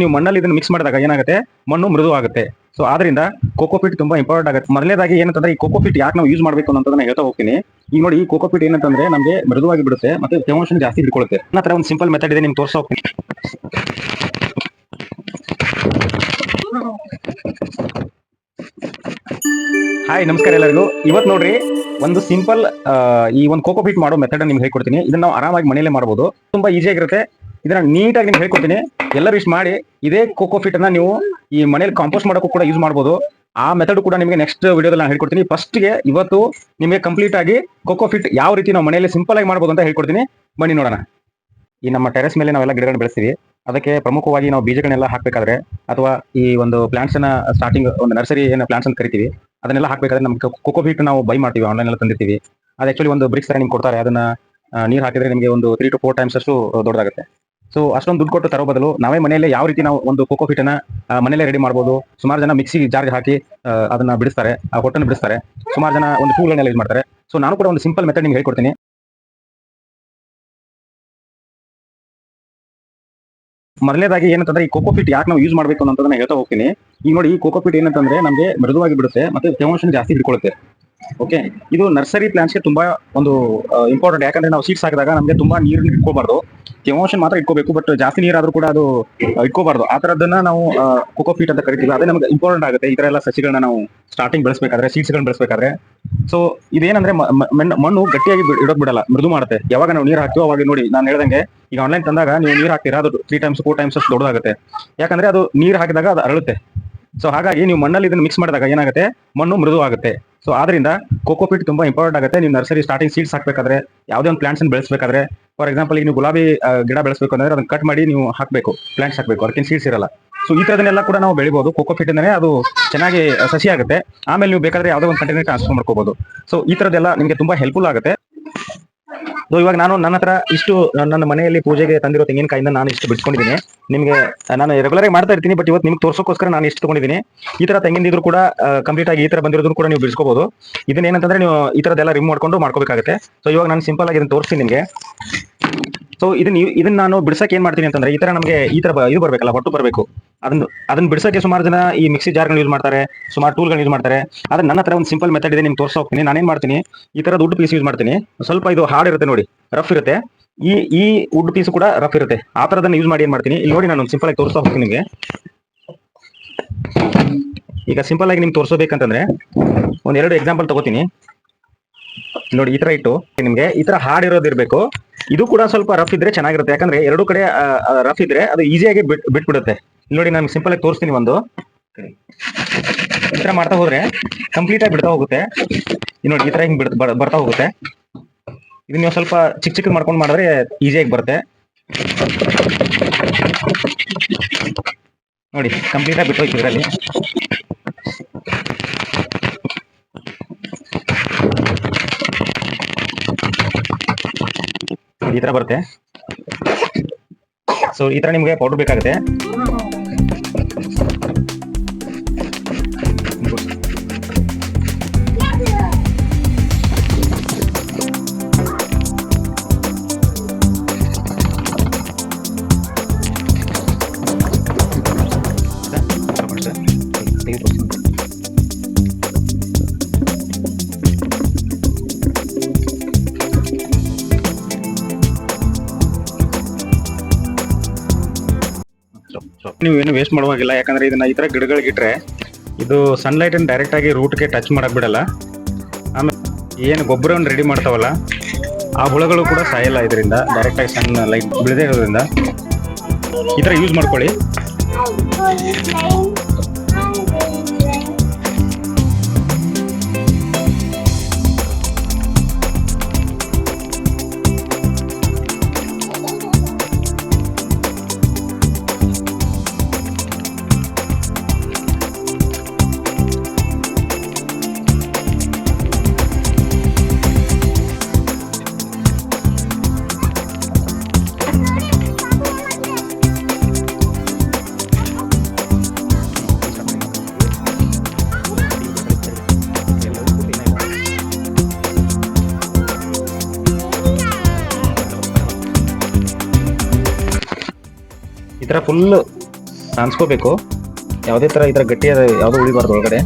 ನೀವು ಮಣ್ಣಲ್ಲಿ ಇದನ್ನು ಮಿಕ್ಸ್ ಮಾಡಿದಾಗ ಏನಾಗುತ್ತೆ, ಮಣ್ಣು ಮೃದು ಆಗುತ್ತೆ. ಸೊ ಆದ್ರಿಂದ ಕೋಕೋಪೀಟ್ ತುಂಬಾ ಇಂಪಾರ್ಟೆಂಟ್ ಆಗುತ್ತೆ. ಮೊದಲನೇದಾಗಿ ಏನಂತಂದ್ರೆ ಈ ಕೋಕೋಪೀಟ್ ಯಾಕೆ ನಾವು ಯೂಸ್ ಮಾಡಬೇಕು ಅನ್ನೋದನ್ನ ಹೇಳ್ತಾ ಹೋಗ್ತೀನಿ. ಈಗ ನೋಡಿ, ಈ ಕೋಕೋಪೀಟ್ ಏನಂತಂದ್ರೆ ನಮಗೆ ಮೃದುವಾಗಿ ಬಿಡುತ್ತೆ ಮತ್ತೆ ತೇವಾಂಶ ಜಾಸ್ತಿ ಹಿಡ್ಕೊಳ್ಳುತ್ತೆ. ನನ್ನ ಹತ್ರ ಒಂದು ಸಿಂಪಲ್ ಮೆಥಡ್ ಇದೆ, ನಿಮ್ಗೆ ತೋರಿಸ್ತಾ ಹೋಗ್ತೀನಿ. ಹಾಯ್, ನಮಸ್ಕಾರ ಎಲ್ಲರಿಗೂ. ಇವತ್ತು ನೋಡ್ರಿ, ಒಂದು ಸಿಂಪಲ್ ಈ ಒಂದು ಕೋಕೋಪೀಟ್ ಮಾಡೋ ಮೆಥಡ್ ನಿಮ್ಗೆ ಹೇಳ್ಕೊಡ್ತೀನಿ. ಇದನ್ನ ನಾವು ಆರಾಮಾಗಿ ಮನೆಯಲ್ಲೇ ಮಾಡಬಹುದು, ತುಂಬಾ ಈಸಿ ಆಗಿರುತ್ತೆ. ಇದನ್ನ ನೀಟಾಗಿ ನಿಮ್ಗೆ ಹೇಳ್ಕೊಡ್ತೀನಿ. ಎಲ್ಲರೂ ಇಷ್ಟು ಮಾಡಿ ಇದೇ ಕೋಕೋಪೀಟ್ ಅನ್ನ ನೀವು ಈ ಮನೇಲಿ ಕಾಂಪೋಸ್ಟ್ ಮಾಡೋಕ್ಕೂ ಕೂಡ ಯೂಸ್ ಮಾಡಬಹುದು. ಆ ಮೆಥಡ್ ಕೂಡ ನಿಮಗೆ ನೆಕ್ಸ್ಟ್ ವಿಡಿಯೋದಲ್ಲಿ ನಾನು ಹೇಳ್ಕೊಡ್ತೀನಿ. ಫಸ್ಟ್ಗೆ ಇವತ್ತು ನಿಮಗೆ ಕಂಪ್ಲೀಟ್ ಆಗಿ ಕೋಕೋಪೀಟ್ ಯಾವ ರೀತಿ ನಾವು ಮನೆಯಲ್ಲಿ ಸಿಂಪಲ್ ಆಗಿ ಮಾಡಬಹುದು ಅಂತ ಹೇಳ್ಕೊಡ್ತೀನಿ. ಬನ್ನಿ ನೋಡೋಣ. ಈ ನಮ್ಮ ಟೆರೆಸ್ ಮೇಲೆ ನಾವೆಲ್ಲ ಗಿಡಗಳನ್ನ ಬೆಳೆಸ್ತೀವಿ. ಅದಕ್ಕೆ ಪ್ರಮುಖವಾಗಿ ನಾವು ಬೀಜಗಳನ್ನೆಲ್ಲ ಹಾಕಬೇಕಾದ್ರೆ, ಅಥವಾ ಈ ಒಂದು ಪ್ಲಾಂಟ್ಸ್ ನ ಸ್ಟಾರ್ಟಿಂಗ್ ಒಂದು ನರ್ಸರಿ ಏನು ಪ್ಲಾಂಟ್ಸ್ ಅಂತ ಕರಿತೀವಿ, ಅದನ್ನೆಲ್ಲ ಹಾಕಬೇಕಾದ್ರೆ ನಮ್ಗೆ ಕೋಕೋಪೀಟ್ ನಾವು ಬೈ ಮಾಡ್ತೀವಿ, ಆನ್ಲೈನ್ ಎಲ್ಲ ತಂದಿರ್ತೀವಿ. ಅದು ಆಕ್ಚುಲಿ ಒಂದು ಬ್ರಿಕ್ಸ್ ತರ ನಿಮ್ಗೆ ಕೊಡ್ತಾರೆ. ಅದನ್ನ ನೀರು ಹಾಕಿದ್ರೆ ನಿಮಗೆ ಒಂದು 3 to 4 times ಅಷ್ಟು ದೊಡ್ಡದಾಗುತ್ತೆ. ಸೊ ಅಷ್ಟೊಂದು ದುಡ್ಡು ಕೊಟ್ಟು ತರೋ ಬದಲು ನಾವೇ ಮನೆಯಲ್ಲೇ ಯಾವ ರೀತಿ ನಾವು ಒಂದು ಕೋಕೋಪೀಟ್ ಅನ್ನ ಮನೆಯಲ್ಲೇ ರೆಡಿ ಮಾಡಬಹುದು. ಸುಮಾರು ಜನ ಮಿಕ್ಸಿ ಜಾರ್ಗೆ ಹಾಕಿ ಅದನ್ನ ಬಿಡಿಸ್ತಾರೆ, ಆ ಹೊಟ್ಟನ್ನು ಬಿಡಿಸ್ತಾರೆ. ಸುಮಾರು ಜನ ಒಂದು ಟೂಲ್ಗಳನ್ನೆಲ್ಲ ಯೂಸ್ ಮಾಡ್ತಾರೆ. ಸೊ ನಾನು ಕೂಡ ಒಂದು ಸಿಂಪಲ್ ಮೆಥಡ್ ನಿಮ್ಗೆ ಹೇಳ್ಕೊಡ್ತೀನಿ. ಮೊದಲನೇದಾಗಿ ಏನಂತಂದ್ರೆ ಈ ಕೋಕೋಪೀಟ್ ಯಾಕೆ ನಾವು ಯೂಸ್ ಮಾಡಬೇಕು ಅನ್ನೋದನ್ನ ಹೇಳ್ತಾ ಹೋಗ್ತೀನಿ. ಈಗ ನೋಡಿ, ಈ ಕೋಕೋಪೀಟ್ ಏನಂತಂದ್ರೆ ನಮಗೆ ಮೃದುವಾಗಿ ಬಿಡುತ್ತೆ ಮತ್ತೆ ತೇವಾಂಶ ಜಾಸ್ತಿ ಹಿಡ್ಕೊಳ್ಳುತ್ತೆ. ಓಕೆ, ಇದು ನರ್ಸರಿ ಪ್ಲಾಂಟ್ಸ್ಗೆ ತುಂಬಾ ಒಂದು ಇಂಪಾರ್ಟೆಂಟ್. ಯಾಕಂದ್ರೆ ನಾವು ಸೀಡ್ಸ್ ಹಾಕಿದಾಗ ನಮಗೆ ತುಂಬಾ ನೀರನ್ನ ಇಟ್ಕೋಬಾರ್ದು, ತೇವಾಂಶ ಮಾತ್ರ ಇಟ್ಕೋಬೇಕು. ಬಟ್ ಜಾಸ್ತಿ ನೀರಾದ್ರೂ ಕೂಡ ಅದು ಇಟ್ಕೋಬಾರ್ದು. ಆ ತರದನ್ನ ನಾವು ಕೋಕೋಪೀಟ್ ಅಂತ ಕರಿತೀವಿ. ಅದೇ ನಮಗೆ ಇಂಪಾರ್ಟೆಂಟ್ ಆಗುತ್ತೆ. ಈ ತರ ಎಲ್ಲ ಸಸಿಗಳನ್ನ ನಾವು ಸ್ಟಾರ್ಟಿಂಗ್ ಬೆಳೆಸಬೇಕಾದ್ರೆ, ಸೀಡ್ಸ್ಗಳನ್ನ ಬೆಳೆಸಬೇಕಾದ್ರೆ. ಸೊ ಇದೇನಂದ್ರೆ ಮಣ್ಣು ಗಟ್ಟಿಯಾಗಿ ಇಡೋಕ್ ಬಿಡಲ್ಲ, ಮೃದು ಮಾಡುತ್ತೆ. ಯಾವಾಗ ನಾವು ನೀರು ಹಾಕ್ತೀವೋ ಅವಾಗ ನೋಡಿ, ನಾನು ಹೇಳ್ದಂಗೆ ಈಗ ಆನ್ಲೈನ್ ತಂದಾಗ ನೀವು ನೀರು ಹಾಕ್ತೀರಾ, ಅದು 3 times 4 times ಅಷ್ಟು ದೊಡ್ಡದಾಗುತ್ತೆ. ಯಾಕಂದ್ರೆ ಅದು ನೀರು ಹಾಕಿದಾಗ ಅದು ಅರಳುತ್ತೆ. ಸೊ ಹಾಗಾಗಿ ನೀವು ಮಣ್ಣಲ್ಲಿ ಇದನ್ನು ಮಿಕ್ಸ್ ಮಾಡಿದಾಗ ಏನಾಗುತ್ತೆ, ಮಣ್ಣು ಮೃದು ಆಗುತ್ತೆ. ಸೊ ಆದ್ರಿಂದ ಕೋಕೋಪೀಟ್ ತುಂಬಾ ಇಂಪಾರ್ಟೆಂಟ್ ಆಗುತ್ತೆ. ನೀವು ನರ್ಸರಿ ಸ್ಟಾರ್ಟಿಂಗ್ ಸೀಡ್ಸ್ ಹಾಕಬೇಕಾದ್ರೆ, ಯಾವುದೇ ಒಂದು ಪ್ಲಾಂಟ್ಸ್ ಬೆಳೆಸಬೇಕಾದ್ರೆ, ಫಾರ್ ಎಕ್ಸಾಂಪಲ್ ಈಗ ನೀವು ಗುಲಾಬಿ ಗಿಡ ಬೆಳೆಸಬೇಕು ಅಂದ್ರೆ ಅದನ್ನ ಕಟ್ ಮಾಡಿ ನೀವು ಹಾಕಬೇಕು, ಪ್ಲಾಂಟ್ಸ್ ಹಾಕಬೇಕು, ಅದಕ್ಕೆ ಸೀಡ್ಸ್ ಇರಲ್ಲ. ಸೊ ಈ ತರದನ್ನೆಲ್ಲ ಕೂಡ ನಾವು ಬೆಳಿಬಹುದು. ಕೋಕೋಪೀಟ್ ಇಂದನೇ ಅದು ಚೆನ್ನಾಗಿ ಸಸಿ ಆಗುತ್ತೆ. ಆಮೇಲೆ ನೀವು ಬೇಕಾದ್ರೆ ಯಾವುದೋ ಒಂದು ಕಂಟೈನರ್ ಟ್ರಾನ್ಸ್ಫರ್ ಮಾಡ್ಕೋಬಹುದು. ಸೊ ಈ ತರದೆಲ್ಲ ನಿಮಗೆ ತುಂಬಾ ಹೆಲ್ಪ್ಫುಲ್ ಆಗುತ್ತೆ. ಸೊ ಇವಾಗ ನಾನು ನನ್ನ ಹತ್ರ ಇಷ್ಟು ನನ್ನ ಮನೆಯಲ್ಲಿ ಪೂಜೆಗೆ ತಂದಿರೋ ತೆಂಗಿನಕಾಯಿಂದ ನಾನು ಇಷ್ಟು ಬಿಡಿಸ್ಕೊಂಡಿದ್ದೀನಿ. ನಿಮಗೆ ನಾನು ರೆಗ್ಯುಲರ್ ಆಗಿ ಮಾಡ್ತಾ ಇರ್ತೀನಿ, ಬಟ್ ಇವತ್ತು ನಿಮ್ಗೆ ತೋರ್ಸೋಕ್ಕೋಸ್ಕರ ನಾನು ಇಷ್ಟು ತಗೊಂಡಿದ್ದೀನಿ. ಈ ತರ ತೆಂಗಿನ ಕೂಡ ಕಂಪ್ಲೀಟ್ ಆಗಿ ಈ ತರ ಬಂದಿರೋದನ್ನು ಕೂಡ ನೀವು ಬಿಡಿಸ್ಕೋಬಹುದು. ಇದನ್ನ ಏನಂತಂದ್ರೆ ನೀವು ಈ ತರದೆಲ್ಲ ರಿಮೂವ್ ಮಾಡ್ಕೋಬೇಕಾಗುತ್ತೆ. ಸೊ ಇವಾಗ ನಾನು ಸಿಂಪಲ್ ಆಗಿ ಇದನ್ನ ತೋರಿಸ್ತೀನಿ ನಿಮಗೆ. ಸೊ ಇದನ್ನ ನಾನು ಬಿಡ್ಸಕ್ಕೆ ಏನ್ ಮಾಡ್ತೀನಿ ಅಂತಂದ್ರೆ, ಈ ತರ ನಮಗೆ ಈ ತರ ಇದು ಬರ್ಬೇಕಲ್ಲ, ಹೊಟ್ಟು ಬರಬೇಕು. ಅದನ್ನ ಬಿಡ್ಸಕ್ಕೆ ಸುಮಾರು ಜನ ಈ ಮಿಕ್ಸಿ ಜಾರ್ಗಳನ್ನ ಯೂಸ್ ಮಾಡ್ತಾರೆ, ಸುಮಾರು ಟೂಲ್ಗಳನ್ನ ಯೂಸ್ ಮಾಡ್ತಾರೆ. ಆದ್ರೆ ನನ್ನ ಹತ್ರ ಒಂದು ಸಿಂಪಲ್ ಮೆಥಡ್ ಇದೆ, ನಿಮ್ಗೆ ತೋರಿಸ್ತಾ ಹೋಗ್ತೀನಿ. ನಾನೇನ್ ಮಾಡ್ತೀನಿ, ಈ ತರ ವುಡ್ ಪೀಸ್ ಯೂಸ್ ಮಾಡ್ತೀನಿ. ಸ್ವಲ್ಪ ಇದು ಹಾರ್ಡ್ ಇರುತ್ತೆ ನೋಡಿ, ರಫ್ ಇರುತ್ತೆ. ಈ ವುಡ್ ಪೀಸ್ ಕೂಡ ರಫ್ ಇರುತ್ತೆ. ಆ ತರದನ್ನ ಯೂಸ್ ಮಾಡಿ ಏನ್ ಮಾಡ್ತೀನಿ, ಇಲ್ಲಿ ನೋಡಿ, ನಾನು ಒಂದು ಸಿಂಪಲ್ ಆಗಿ ತೋರಿಸ್ತಾ ಹೋಗ್ತೀನಿ ನಿಮಗೆ. ಈಗ ಸಿಂಪಲ್ ಆಗಿ ನಿಮ್ಗೆ ತೋರಿಸಬೇಕಂತಂದ್ರೆ ಒಂದ್ 2 ಎಕ್ಸಾಂಪಲ್ ತಗೋತೀನಿ. ನೋಡಿ, ಈ ತರ ಇಟ್ಟು ನಿಮ್ಗೆ ಈ ತರ ಹಾರ್ಡ್ ಇರೋದಿರ್ಬೇಕು. ಇದು ಕೂಡ ಸ್ವಲ್ಪ ರಫ್ ಇದ್ರೆ ಚೆನ್ನಾಗಿರುತ್ತೆ. ಯಾಕಂದ್ರೆ ಎರಡು ಕಡೆ ರಫ್ ಇದ್ರೆ ಅದು ಈಸಿಯಾಗಿ ಬಿಟ್ಬಿಡುತ್ತೆ. ನೋಡಿ, ನಾನು ಸಿಂಪಲ್ ಆಗಿ ತೋರಿಸ್ತೀನಿ. ಒಂದು ಈ ತರ ಮಾಡ್ತಾ ಹೋದ್ರೆ ಕಂಪ್ಲೀಟ್ ಆಗಿ ಬಿಡ್ತಾ ಹೋಗುತ್ತೆ. ನೋಡಿ, ಈ ತರ ಹಿಂಗ್ ಬರ್ತಾ ಹೋಗುತ್ತೆ. ಇದನ್ನ ನೀವು ಸ್ವಲ್ಪ ಚಿಕ್ಕ ಮಾಡ್ಕೊಂಡು ಮಾಡಿದ್ರೆ ಈಸಿಯಾಗಿ ಬರುತ್ತೆ. ನೋಡಿ, ಕಂಪ್ಲೀಟ್ ಆಗಿ ಬಿಟ್ಟು ಹೋಯ್ತು ಇದರಲ್ಲಿ. ಈ ತರ ಬರುತ್ತೆ. ಸೊ ಈ ತರ ನಿಮ್ಗೆ ಪೌಡರ್ ಬೇಕಾಗುತ್ತೆ. ನೀವು ಏನು ವೇಸ್ಟ್ ಮಾಡುವಾಗಿಲ್ಲ. ಯಾಕಂದ್ರೆ ಇದನ್ನ ಈ ತರ ಗಿಡಗಳಿಗೆ ಇಟ್ರೆ ಇದು ಸನ್ಲೈಟ್ ಅನ್ನು ಡೈರೆಕ್ಟ್ ಆಗಿ ರೂಟ್ಗೆ ಟಚ್ ಮಾಡಕ್ ಬಿಡಲ್ಲ. ಆಮೇಲೆ ಏನು ಗೊಬ್ಬರವನ್ನು ರೆಡಿ ಮಾಡ್ತಾವಲ್ಲ, ಆ ಹುಳಗಳು ಕೂಡ ಸಾಯಲ್ಲ ಇದರಿಂದ. ಡೈರೆಕ್ಟ್ ಆಗಿ ಸಣ್ಣ ಲೈಟ್ ಬಿಳದೇ ಇರೋದ್ರಿಂದ ಈ ತರ ಯೂಸ್ ಮಾಡ್ಕೊಳ್ಳಿ. ಈ ತರ ಫುಲ್ ಸಾನ್ಸ್ಕೋಬೇಕು. ಯಾವುದೇ ಥರ ಈ ಥರ ಗಟ್ಟಿಯಾದ ಯಾವುದೂ ಉಳಿಬಾರ್ದು ಒಳಗಡೆ.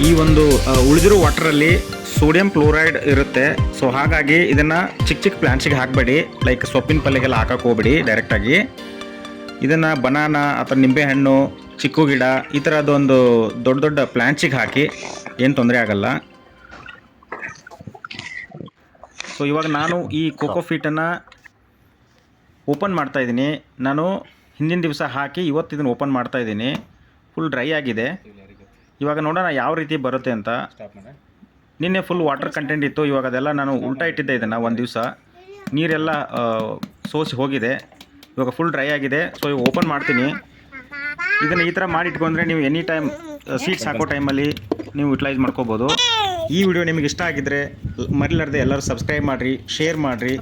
ಈ ಒಂದು ಉಳಿದಿರೋ ವಾಟರಲ್ಲಿ ಸೋಡಿಯಂ ಕ್ಲೋರೈಡ್ ಇರುತ್ತೆ. ಸೊ ಹಾಗಾಗಿ ಇದನ್ನು ಚಿಕ್ಕ ಚಿಕ್ಕ ಪ್ಲಾಂಟ್ಸಿಗೆ ಹಾಕಬೇಡಿ. ಲೈಕ್ ಸೊಪ್ಪಿನ ಪಲ್ಲೆಗೆಲ್ಲ ಹಾಕಕ್ಕೆ ಹೋಗ್ಬೇಡಿ ಡೈರೆಕ್ಟಾಗಿ. ಇದನ್ನು ಬನಾನಾ ಅಥವಾ ನಿಂಬೆಹಣ್ಣು, ಚಿಕ್ಕು ಗಿಡ ಈ ಥರದೊಂದು ದೊಡ್ಡ ದೊಡ್ಡ ಪ್ಲಾಂಟ್ಸಿಗೆ ಹಾಕಿ, ಏನು ತೊಂದರೆ ಆಗಲ್ಲ. ಸೊ ಇವಾಗ ನಾನು ಈ ಕೋಕೋಫೀಟನ್ನು ಓಪನ್ ಮಾಡ್ತಾಯಿದ್ದೀನಿ. ನಾನು ಹಿಂದಿನ ದಿವಸ ಹಾಕಿ ಇವತ್ತು ಇದನ್ನು ಓಪನ್ ಮಾಡ್ತಾಯಿದ್ದೀನಿ. ಫುಲ್ ಡ್ರೈ ಆಗಿದೆ. ಇವಾಗ ನೋಡೋಣ ಯಾವ ರೀತಿ ಬರುತ್ತೆ ಅಂತ. ನಿನ್ನೆ ಫುಲ್ ವಾಟರ್ ಕಂಟೆಂಟ್ ಇತ್ತು. ಇವಾಗ ಅದೆಲ್ಲ ನಾನು ಉಲ್ಟಾ ಇಟ್ಟಿದ್ದೆ. ಇದನ್ನು ಒಂದು ದಿವಸ ನೀರೆಲ್ಲ ಸೋಸಿ ಹೋಗಿದೆ. ಇವಾಗ ಫುಲ್ ಡ್ರೈ ಆಗಿದೆ. ಸೊ ಇವಾಗ ಓಪನ್ ಮಾಡ್ತೀನಿ. ಇದನ್ನು ಈ ಥರ ಮಾಡಿ ಇಟ್ಕೊಂಡ್ರೆ ನೀವು ಎನಿ ಟೈಮ್ ಸೀಡ್ಸ್ ಹಾಕೋ ಟೈಮಲ್ಲಿ ನೀವು ಯುಟಿಲೈಸ್ ಮಾಡ್ಕೋಬೋದು. ಈ ವಿಡಿಯೋ ನಿಮಗೆ ಇಷ್ಟ ಆಗಿದ್ದರೆ ಮರಿಲಾರ್ದೆ ಎಲ್ಲರೂ ಸಬ್ಸ್ಕ್ರೈಬ್ ಮಾಡಿರಿ, ಶೇರ್ ಮಾಡಿರಿ.